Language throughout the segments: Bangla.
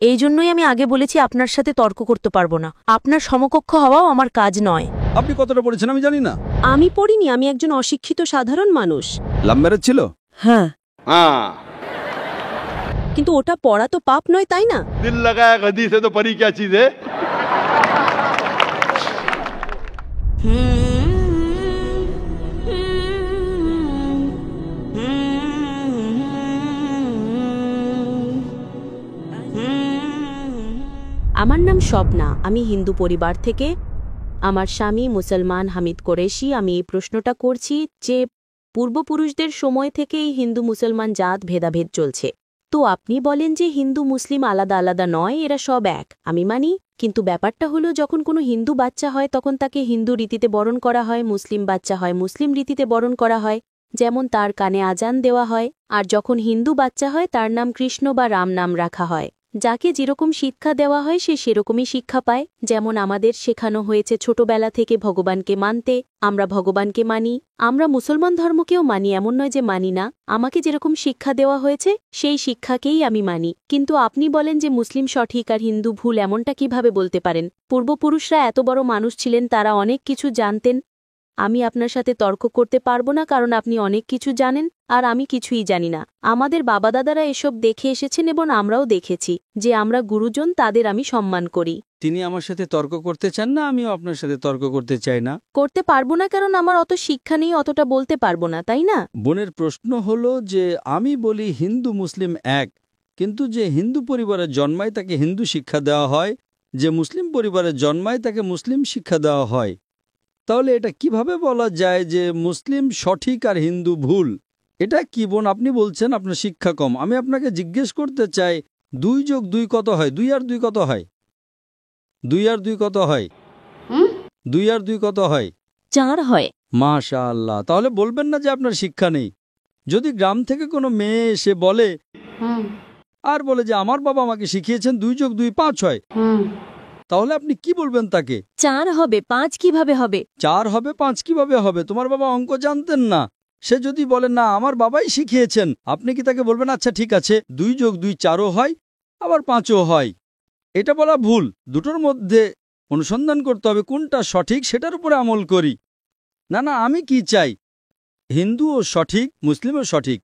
এই জন্যই আমি আগে বলেছি আপনার সাথে তর্ক করতে পারবো না। আপনার সমকক্ষ হওয়াও আমার কাজ নয়। আপনি কতটা পড়েছেন আমি জানি না। আমি পড়িনি, আমি একজন অশিক্ষিত সাধারণ মানুষ। লাভ ম্যারেজ ছিল? হ্যাঁ। কিন্তু ওটা পড়া তো পাপ নয়, তাই না? দিল লাগায়া গদি সে তো পরি क्या चीज है। আমার নাম স্বপ্না, আমি হিন্দু পরিবার থেকে। আমার স্বামী মুসলমান হামিদ কুরেশি। আমি এই প্রশ্নটা করছি যে পূর্বপুরুষদের সময় থেকেই হিন্দু মুসলমান জাত ভেদাভেদ চলছে। তো আপনি বলেন যে হিন্দু মুসলিম আলাদা আলাদা নয়, এরা সব এক। আমি মানি, কিন্তু ব্যাপারটা হলো যখন কোনো হিন্দু বাচ্চা হয় তখন তাকে হিন্দু রীতিতে বরণ করা হয়, মুসলিম বাচ্চা হয় মুসলিম রীতিতে বরণ করা হয়, যেমন তার কানে আজান দেওয়া হয়। আর যখন হিন্দু বাচ্চা হয় তার নাম কৃষ্ণ বা রাম নাম রাখা হয়। যাকে যেরকম শিক্ষা দেওয়া হয় সে সেরকমই শিক্ষা পায়। যেমন আমাদের শেখানো হয়েছে ছোটবেলা থেকে ভগবানকে মানতে, আমরা ভগবানকে মানি। আমরা মুসলমান ধর্মকেও মানি, এমন নয় যে মানি না। আমাকে যেরকম শিক্ষা দেওয়া হয়েছে সেই শিক্ষাকেই আমি মানি। কিন্তু আপনি বলেন যে মুসলিম সঠিক আর হিন্দু ভুল, এমনটা কিভাবে বলতে পারেন? পূর্বপুরুষরা এত বড় মানুষ ছিলেন, তারা অনেক কিছু জানতেন। আমি আপনার সাথে তর্ক করতে পারবো না, কারণ আপনি অনেক কিছু জানেন আর আমি কিছুই জানি না। আমাদের বাবা দাদারা এসব দেখে এসেছেন এবং আমরাও দেখেছি যে আমরা গুরুজন, তাদের আমি সম্মান করি। তিনি আমার সাথে তর্ক করতে চান না, আমিও আপনার সাথে তর্ক করতে চাই না। করতে পারবো না কারণ আমার অত শিক্ষা নেই, অতটা বলতে পারবো না, তাই না? বোনের প্রশ্ন হলো যে আমি বলি হিন্দু মুসলিম এক, কিন্তু যে হিন্দু পরিবারে জন্মায় তাকে হিন্দু শিক্ষা দেওয়া হয়, যে মুসলিম পরিবারে জন্মায় তাকে মুসলিম শিক্ষা দেওয়া হয়। তাহলে এটা কিভাবে বলা যায় যে মুসলিম সঠিক আর হিন্দু ভুল? এটা কি বোন আপনি বলছেন আপনার শিক্ষা কম। আমি আপনাকে জিজ্ঞেস করতে চাই 2 যোগ 2 কত হয়? 2 আর 2 কত হয়? 2 আর 2 কত হয়? 2 আর 2 কত হয়? 4 হয়। মাশাআল্লাহ। তাহলে বলবেন না যে আপনার শিক্ষা নেই। যদি গ্রাম থেকে কোনো মেয়ে এসে বলে আর বলে যে আমার বাবা আমাকে শিখিয়েছেন 2 যোগ 2 5 হয়, তাহলে আপনি কি বলবেন তাকে? 4 হবে, 5 কিভাবে হবে? 4 হবে 5 কিভাবে হবে? তোমার বাবা অঙ্ক জানতেন না। সে যদি বলে না আমার বাবাই শিখিয়েছেন, আপনি কি তাকে বলবেন আচ্ছা ঠিক আছে 2 যোগ 2 4ও হয় আবার 5ও হয়? এটা বলা ভুল। দুটোর মধ্যে অনুসন্ধান করতে হবে কোনটা সঠিক, সেটার উপরে আমল করি। না না, আমি কি চাই হিন্দুও সঠিক মুসলিমও সঠিক,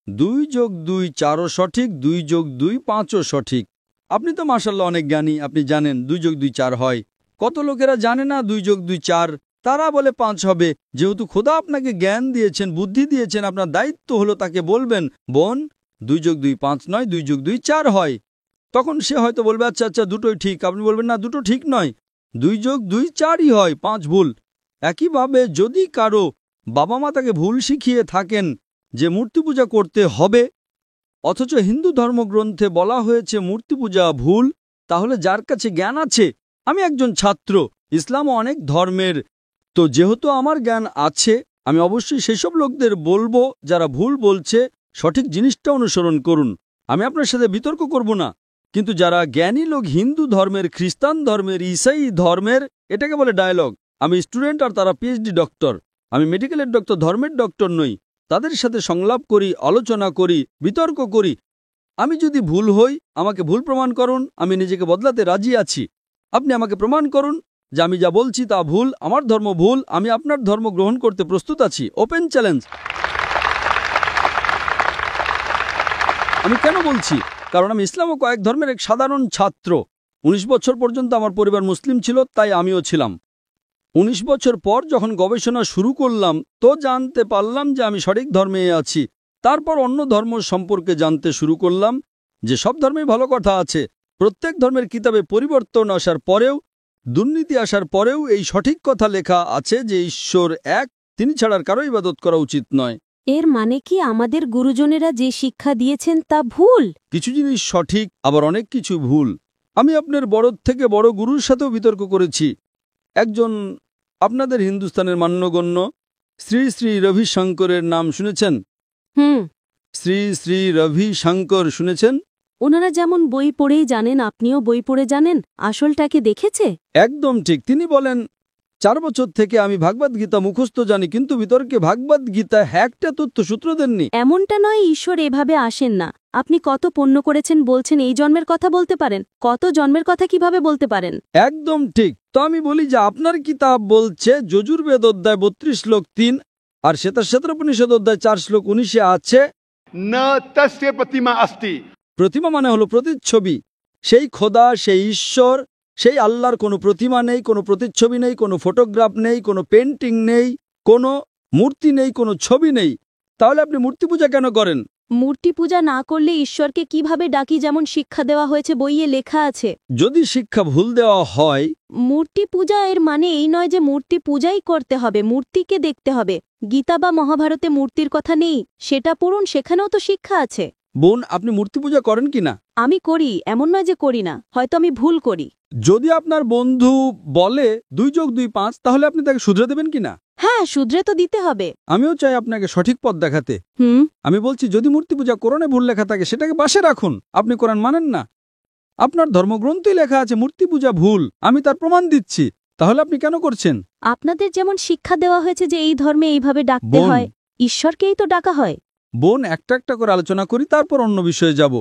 2 যোগ 2 4ও সঠিক, 2 যোগ 2 5ও সঠিক। আপনি তো মাশাআল্লাহ অনেক জ্ঞানী, আপনি জানেন 2 যোগ 2 4 হয়। কত লোকেরা জানে না 2 যোগ 2 4, তারা বলে 5 হবে। যেহেতু খোদা আপনাকে জ্ঞান দিয়েছেন, বুদ্ধি দিয়েছেন, আপনার দায়িত্ব হলো তাকে বলবেন বোন 2 যোগ 2 5 নয়, 2 যোগ 2 4 হয়। তখন সে হয়তো বলবে আচ্ছা আচ্ছা দুটোই ঠিক। আপনি বলবেন না দুটো ঠিক নয়, 2 যোগ 2 4ই হয়, 5 ভুল। একইভাবে যদি কারো বাবা মা তাকে ভুল শিখিয়ে থাকেন যে মূর্তি পূজা করতে হবে, অথচ হিন্দু ধর্মগ্রন্থে বলা হয়েছে মূর্তি পূজা ভুল, তাহলে যার কাছে জ্ঞান আছে, আমি একজন ছাত্র, ইসলাম অনেক ধর্মের, তো যেহেতু আমার জ্ঞান আছে আমি অবশ্যই সেসব লোকদের বলবো যারা ভুল বলছে সঠিক জিনিসটা অনুসরণ করুন। আমি আপনার সাথে বিতর্ক করব না। কিন্তু যারা জ্ঞানী লোক হিন্দু ধর্মের, খ্রিস্টান ধর্মের, ঈসাই ধর্মের, এটাকে বলে ডায়ালগ। আমি স্টুডেন্ট আর তারা পিএইচডি ডক্টর। আমি মেডিকেলের ডক্টর, ধর্মের ডক্টর নই। তাদের সাথে সংলাপ করি, আলোচনা করি, বিতর্ক করি। আমি যদি ভুল হই আমাকে ভুল প্রমাণ করুন, আমি নিজেকে বদলাতে রাজি আছি। আপনি আমাকে প্রমাণ করুন যে আমি যা বলছি তা ভুল, আমার ধর্ম ভুল, আমি আপনার ধর্ম গ্রহণ করতে প্রস্তুত আছি। Open challenge. আমি কেন বলছি? কারণ আমি ইসলাম ও কয়েক ধর্মের এক সাধারণ ছাত্র। 19 বছর পর্যন্ত আমার পরিবার মুসলিম ছিল, তাই আমিও ছিলাম। 19 বছর পর যখন গবেষণা শুরু করলাম তো জানতে পারলাম যে আমি সঠিক ধর্মে আছি। তারপর অন্য ধর্ম সম্পর্কে জানতে শুরু করলাম যে সব ধর্মেই ভালো কথা আছে। প্রত্যেক ধর্মের কিতাবে পরিবর্তন আসার পরেও, দুর্নীতি আসার পরেও এই সঠিক কথা লেখা আছে যে ঈশ্বর এক, তিনি ছাড়ার কারো ইবাদত করা উচিত নয়। এর মানে কি আমাদের গুরুজনেরা যে শিক্ষা দিয়েছেন তা ভুল? কিছু জিনিস সঠিক, আবার অনেক কিছু ভুল। আমি আপনার বড় থেকে বড় গুরুর সাথেও বিতর্ক করেছি। একজন আপনাদের হিন্দুস্তানের মান্যগণ্য শ্রী শ্রী রবিশঙ্করের নাম শুনেছেন? শ্রী শ্রী রবিশঙ্কর শুনেছেন? ওনারা যেমন বই পড়েই জানেন, আপনিও বই পড়ে জানেন, আসলটাকে দেখেছে? একদম ঠিক। তিনি বলেন 4 বছর থেকে আমি ভাগবত গীতা মুখস্থ জানি, কিন্তু বিতর্কে ভাগবত গীতা একটা তথ্য সূত্র দেননি। এমনটা নয়, ঈশ্বর এভাবে আসেন না। আপনি কত পুণ্য করেছেন বলছেন এই জন্মের কথা বলতে পারেন? কত জন্মের কথা কিভাবে বলতে পারেন? একদম ঠিক। তো আমি বলি যে আপনার কিতাব বলছে যজুর্বেদ অধ্যায় 32 শ্লোক 3 আর শ্বেতাশ্বেতোপনিষদ অধ্যায় 4 শ্লোক 19 আছে न तस्य प्रतिमा अस्ति। প্রতিমা মানে হলো প্রতিচ্ছবি। সেই খোদা, সেই ঈশ্বর, সেই আল্লাহর কোনো প্রতিমা নেই, কোনো প্রতিচ্ছবি নেই, কোনো ফটোগ্রাফ নেই, কোনো পেন্টিং নেই, কোনো মূর্তি নেই, কোনো ছবি নেই। তাহলে আপনি মূর্তি পূজা কেন করেন? মূর্তি পূজা না করলে ঈশ্বরকে কিভাবে ডাকি, যেমন শিক্ষা দেওয়া হয়েছে, বইয়ে লেখা আছে। যদি শিক্ষা ভুল দেওয়া হয়, মূর্তি পূজা এর মানে এই নয় যে মূর্তি পূজাই করতে হবে, মূর্তিকে দেখতে হবে। গীতা বা মহাভারতে মূর্তির কথা নেই, সেটা পড়ুন, সেখানেও তো শিক্ষা আছে। বোন, আপনি মূর্তি পূজা করেন কিনা? আমি করি, এমন নয় যে করি না, হয়তো আমি ভুল করি। যদি আপনার বন্ধু বলে 2 যোগ 2 5, তাহলে আপনি তাকে শুধরে দেবেন কিনা? হ্যাঁ, শুধরে তো দিতে হবে। আমিও চাই আপনাকে সঠিক পথ দেখাতে। আমি বলছি, যদি মূর্তি পূজা কোরআনে ভুল লেখা থাকে সেটাকে পাশে রাখুন। আপনি কোরআন মানেন না, আপনার ধর্মগ্রন্থই লেখা আছে মূর্তি পূজা ভুল, আমি তার প্রমাণ দিচ্ছি। তাহলে আপনি কেন করছেন? আপনাদের যেমন শিক্ষা দেওয়া হয়েছে যে এই ধর্মে এইভাবে ডাকতে বোন। হয়, ঈশ্বরকেই তো ডাকা হয়। বোন, একটা একটা করে আলোচনা করি, তারপর অন্য বিষয়ে যাব।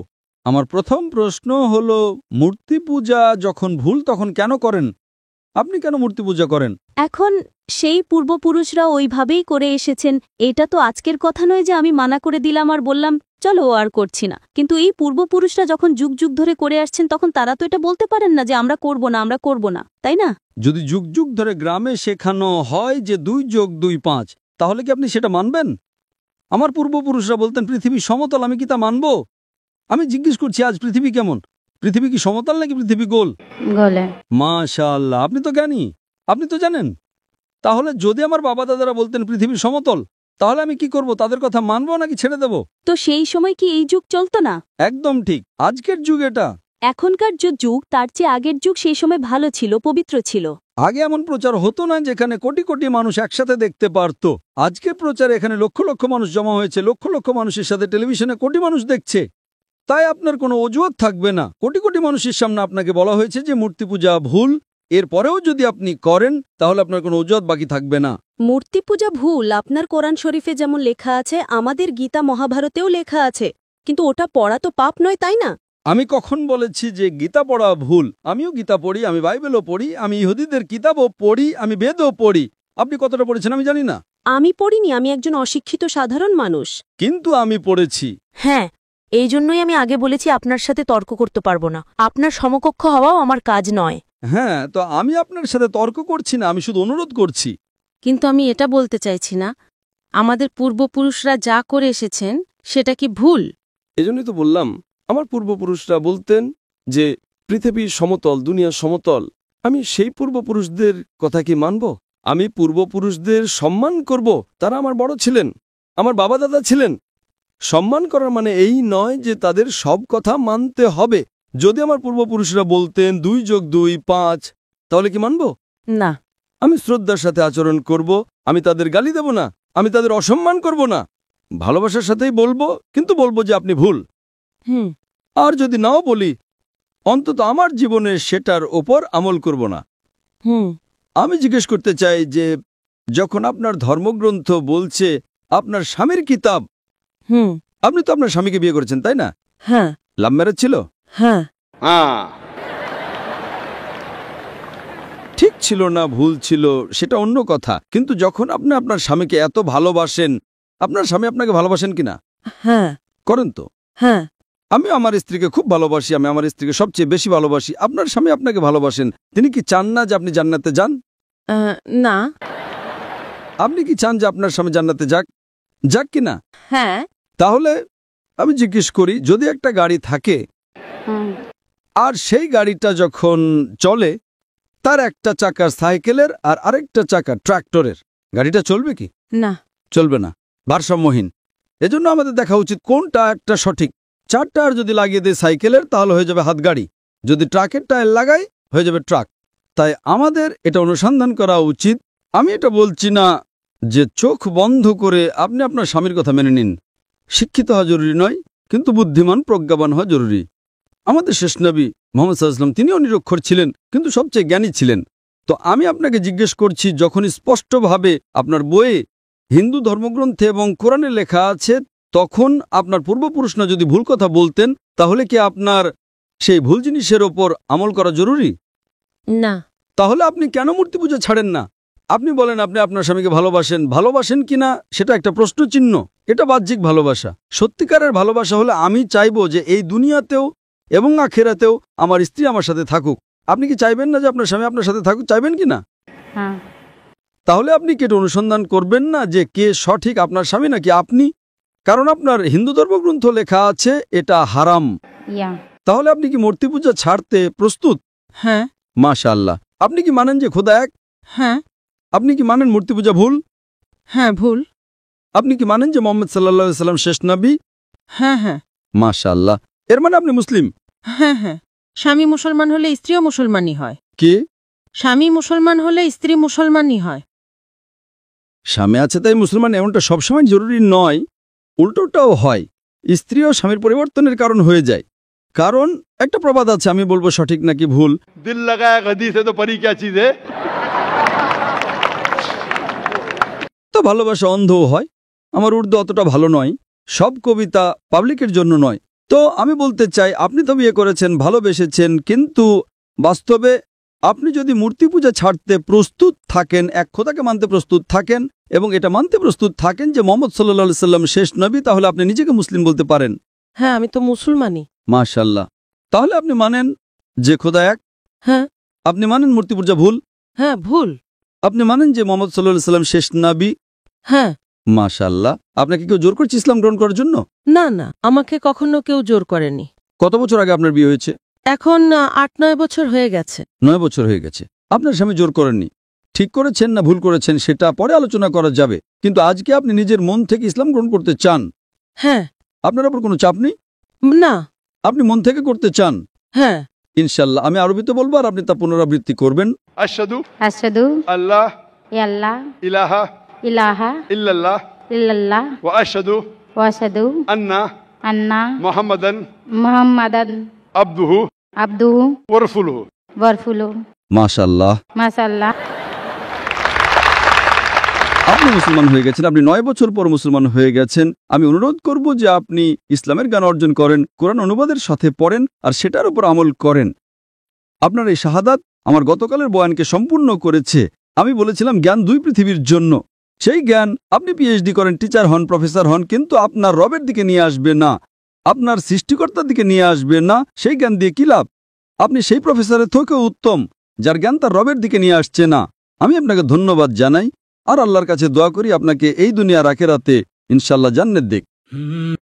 আমার প্রথম প্রশ্ন হলো, মূর্তি পূজা যখন ভুল তখন কেন করেন? আপনি কেন মূর্তি পূজা করেন? এখন সেই পূর্বপুরুষরা ওইভাবেই করে এসেছেন, এটা তো আজকের কথা নয় যে আমি মানা করে দিলাম আর বললাম চলো আর করছি না। কিন্তু এই পূর্বপুরুষরা যখন যুগ যুগ ধরে করে আসছেন, তখন তারা তো এটা বলতে পারেন না যে আমরা করব না, আমরা করব না, তাই না? যদি যুগ যুগ ধরে গ্রামে শেখানো হয় যে 2 যোগ 2 5, তাহলে কি আপনি সেটা মানবেন? আমার পূর্বপুরুষরা বলতেন পৃথিবী সমতল, আমি কি তা মানব? আমি জিজ্ঞেস করছি, আজ পৃথিবী কেমন? পৃথিবী কি সমতল নাকি পৃথিবী গোল? গলে। মাশাআল্লাহ, আপনি তো জ্ঞানী, আপনি তো জানেন। তাহলে যদি আমার বাবা দাদারা বলতেন পৃথিবী সমতল, তাহলে আমি কি করব? তাদের কথা মানবো নাকি ছেড়ে দেব? তো সেই সময় কি এই যুগ চলতো না? একদম ঠিক, আজকের যুগ এটা। এখনকার যে যুগ তার চেয়ে আগের যুগ সেই সময় ভালো ছিল, পবিত্র ছিল। আগে এমন প্রচার হতো না যেখানে কোটি কোটি মানুষ একসাথে দেখতে পারত। আজকের প্রচারে এখানে লক্ষ লক্ষ মানুষ জমা হয়েছে, লক্ষ লক্ষ মানুষের সাথে টেলিভিশনে কোটি মানুষ দেখছে। তাই আপনার কোনো অজুহাত থাকবে না। কোটি কোটি মানুষের সামনে আপনাকে বলা হয়েছে যে মূর্তি পূজা ভুল, এরপরেও যদি আপনি করেন তাহলে আপনার কোনো অজুহাত বাকি থাকবে না। মূর্তি পূজা ভুল আপনার কোরআন শরীফে যেমন লেখা আছে, আমাদের গীতা মহাভারতেও লেখা আছে, কিন্তু ওটা পড়া তো পাপ নয়, তাই না? আমি কখন বলেছি যে গীতা পড়া ভুল? আমিও গীতা পড়ি, আমি বাইবেলও পড়ি, আমি ইহুদিদের কিতাবও পড়ি, আমি বেদও পড়ি। আপনি কতটা পড়েছেন আমি জানি না, আমি পড়িনি, আমি একজন অশিক্ষিত সাধারণ মানুষ। কিন্তু আমি পড়েছি। হ্যাঁ, এই জন্যই আমি আগে বলেছি আপনার সাথে তর্ক করতে পারবো না। আপনার সমকক্ষ হওয়াও আমার কাজ নয়। হ্যাঁ, তো আমি আপনার সাথে তর্ক করছি না, আমি শুধু অনুরোধ করছি। কিন্তু আমি এটা বলতে চাইছি না আমাদের পূর্বপুরুষরা যা করে এসেছেন সেটা কি ভুল? এজন্যই তো বললাম, আমার পূর্বপুরুষরা বলতেন যে পৃথিবী সমতল, দুনিয়া সমতল। আমি সেই পূর্বপুরুষদের কথা কি মানব? আমি পূর্বপুরুষদের সম্মান করব, তারা আমার বড় ছিলেন, আমার বাবা দাদা ছিলেন। সম্মান করার মানে এই নয় যে তাদের সব কথা মানতে হবে। যদি আমার পূর্বপুরুষরা বলতেন 2 যোগ 2 5, তাহলে কি মানব? না। আমি শ্রদ্ধার সাথে আচরণ করব, আমি তাদের গালি দেব না, আমি তাদের অসম্মান করব না, ভালোবাসার সাথেই বলবো, কিন্তু বলবো যে আপনি ভুল। আর যদি নাও বলি, অন্তত আমার জীবনে সেটার ওপর আমল করব না। আমি জিজ্ঞেস করতে চাই যে যখন আপনার ধর্মগ্রন্থ বলছে আপনার স্বামীর কিতাব, আপনি তো আপনার স্বামীকে বিয়ে করেছেন, তাই না? হ্যাঁ। লাভ ম্যারেজ ছিল? হ্যাঁ। हाँ ঠিক ছিল না ভুল ছিল সেটা অন্য কথা, কিন্তু যখন আপনি আপনার স্বামীকে এত ভালোবাসেন, আপনার স্বামী আপনাকে ভালোবাসেন কিনা? হ্যাঁ। করেন তো? হ্যাঁ। আমি আমার স্ত্রীকে খুব ভালোবাসি, আমি আমার স্ত্রীকে সবচেয়ে বেশি ভালোবাসি। আপনার স্বামী আপনাকে ভালোবাসেন, তিনি কি চান না যে আপনি জান্নাতে যান? না। আপনি কি চান যে আপনার স্বামী জান্নাতে যাক? যাক কিনা? হ্যাঁ। তাহলে আমি জিজ্ঞেস করি, যদি একটা গাড়ি থাকে আর সেই গাড়িটা যখন চলে, তার একটা চাকা সাইকেলের আর আরেকটা চাকা ট্রাক্টরের, গাড়িটা চলবে কি? না। চলবে না, ভারসাম্যহীন। এজন্য আমাদের দেখা উচিত কোনটা একটা সঠিক। 4 টায়ার যদি লাগিয়ে দেয় সাইকেলের, তাহলে হয়ে যাবে হাত গাড়ি। যদি ট্রাকের টায়ার লাগাই, হয়ে যাবে ট্রাক। তাই আমাদের এটা অনুসন্ধান করা উচিত। আমি এটা বলছি না যে চোখ বন্ধ করে আপনি আপনার স্বামীর কথা মেনে নিন। শিক্ষিত হওয়া জরুরি নয়, কিন্তু বুদ্ধিমান প্রজ্ঞাবান হওয়া জরুরি। আমাদের শেষ নবী মুহাম্মদ সাল্লাল্লাহু আলাইহি ওয়াসাল্লাম, তিনিও নিরক্ষর ছিলেন, কিন্তু সবচেয়ে জ্ঞানী ছিলেন। তো আমি আপনাকে জিজ্ঞেস করছি, যখন স্পষ্টভাবে আপনার বইয়ে হিন্দু ধর্মগ্রন্থে এবং কোরআনে লেখা আছে তখন আপনার পূর্বপুরুষরা যদি ভুল কথা বলতেন তাহলে কি আপনার সেই ভুল জিনিসের ওপর আমল করা জরুরি? না। তাহলে আপনি কেন মূর্তি পূজা ছাড়েন না? আপনি বলেন আপনি আপনার স্বামীকে ভালোবাসেন কিনা সেটা একটা প্রশ্নচিহ্ন। এটা বাহ্যিক ভালোবাসা। সত্যিকারের ভালোবাসা হলে আমি চাইবো যে এই দুনিয়াতেও এবং আখেরাতেও আমার স্ত্রী আমার সাথে থাকুক। আপনি কি চাইবেন না যে আপনার স্বামী আপনার সাথে থাকুক? চাইবেন কি না? হ্যাঁ। তাহলে আপনি কি এটা অনুসন্ধান করবেন না যে কে সঠিক, আপনার স্বামী নাকি আপনি? কারণ আপনার হিন্দু ধর্মগ্রন্থ লেখা আছে এটা হারাম। তাহলে আপনি কি মূর্তি পূজা ছাড়তে প্রস্তুত? হ্যাঁ। মাশাআল্লাহ। আপনি কি মানেন যে খোদা এক? হ্যাঁ। আপনি কি মানেন মূর্তি পূজা ভুল? হ্যাঁ, ভুল। আপনি কি মানেন যে মোহাম্মদ সাল্লাল্লাহু আলাইহি সাল্লাম শেষ নবী? হ্যাঁ, হ্যাঁ। মাশাআল্লাহ। এর মানে আপনি মুসলিম? হ্যাঁ, হ্যাঁ। স্বামী মুসলমান হলে স্ত্রীও মুসলমানই হয়। কি? স্বামী মুসলমান হলে স্ত্রী মুসলমানই হয়। স্বামী আছে তাই মুসলমান এমনটা সবসময় জরুরি নয়, উল্টোটাও হয়। স্ত্রীও স্বামীর পরিবর্তনের কারণ হয়ে যায়। কারণ একটা প্রবাদ আছে, আমি বলবো সঠিক নাকি ভুল। दिल लगाया गदी से तो परी क्या चीज है। তো ভালোবাসা অন্ধও হয়। আমার উর্দু অতটা ভালো নয়, সব কবিতা পাবলিকের জন্য নয়। তো আমি বলতে চাই আপনি তো বিয়ে করেছেন, ভালোবেসেছেন, কিন্তু বাস্তবে আপনি যদি মূর্তি পূজা ছাড়তে প্রস্তুত থাকেন, এক খোদাকে মানতে প্রস্তুত থাকেন এবং এটা মানতে প্রস্তুত থাকেন যে মোহাম্মদ সাল্লাল্লাহু আলাইহি সাল্লাম শেষ নবী, তাহলে আপনি নিজেকে মুসলিম বলতে পারেন। হ্যাঁ, আমি তো মুসলমানই। মাশাআল্লাহ। তাহলে আপনি মানেন যে খোদা এক? হ্যাঁ। আপনি মানেন মূর্তি পূজা ভুল? হ্যাঁ, ভুল। আপনি মানেন যে মোহাম্মদ সাল্লাল্লাহু আলাইহি সাল্লাম শেষ নবী? হ্যাঁ। মাশাআল্লাহ। আপনাকে কেউ জোর করছে ইসলাম গ্রহণ করার জন্য? না, না, আমাকে কখনো কেউ জোর করেনি। কত বছর আগে আপনার বিয়ে হয়েছে? এখন 8-9 বছর হয়ে গেছে। 9 বছর হয়ে গেছে। আপনার স্বামী জোর করেননি। ঠিক করেছেন না ভুল করেছেন সেটা পরে আলোচনা করা যাবে, কিন্তু আজকে আপনি নিজের মন থেকে ইসলাম গ্রহণ করতে চান। হ্যাঁ। আপনার উপর কোনো চাপ নেই? না। আপনি মন থেকে করতে চান? হ্যাঁ। ইনশাআল্লাহ। আমি আরবিতে বলবো আর আপনি তা পুনরাবৃত্তি করবেন। अशहदु अशहदु अल्लाह अल्लाह इलाहा इलाहा इल्लल्लाह इल्लल्लाह व अशहदु व अशहदु अन्ना अन्ना मुहम्मदन मुहम्मदन अब्दुहु अब्दुहु व रसूलुहु। वरफुलु মাশাআল্লাহ। माशाअल्लाह। আপনি মুসলমান হয়ে গেছেন, আপনি 9 বছর পর মুসলমান হয়ে গেছেন। আমি অনুরোধ করব যে আপনি ইসলামের জ্ঞান অর্জন করেন, কোরআন অনুবাদের সাথে পড়েন আর সেটার উপর আমল করেন। আপনার এই শাহাদাত আমার গতকালের বয়ানকে সম্পূর্ণ করেছে। আমি বলেছিলাম জ্ঞান 2 পৃথিবীর জন্য। সেই জ্ঞান আপনি পিএইচডি করেন, টিচার হন, প্রফেসর হন, কিন্তু আপনার রবের দিকে নিয়ে আসবে না, আপনার সৃষ্টিকর্তার দিকে নিয়ে আসবে না। সেই জ্ঞান দিয়ে কি লাভ? আপনি সেই প্রফেসরের থেকেও উত্তম যার জ্ঞান তার রবের দিকে নিয়ে আসছে না। আমি আপনাকে ধন্যবাদ জানাই আর আল্লাহর কাছে দোয়া করি আপনাকে এই দুনিয়ার আখিরাতে ইনশাআল্লাহ জান্নাত দিক।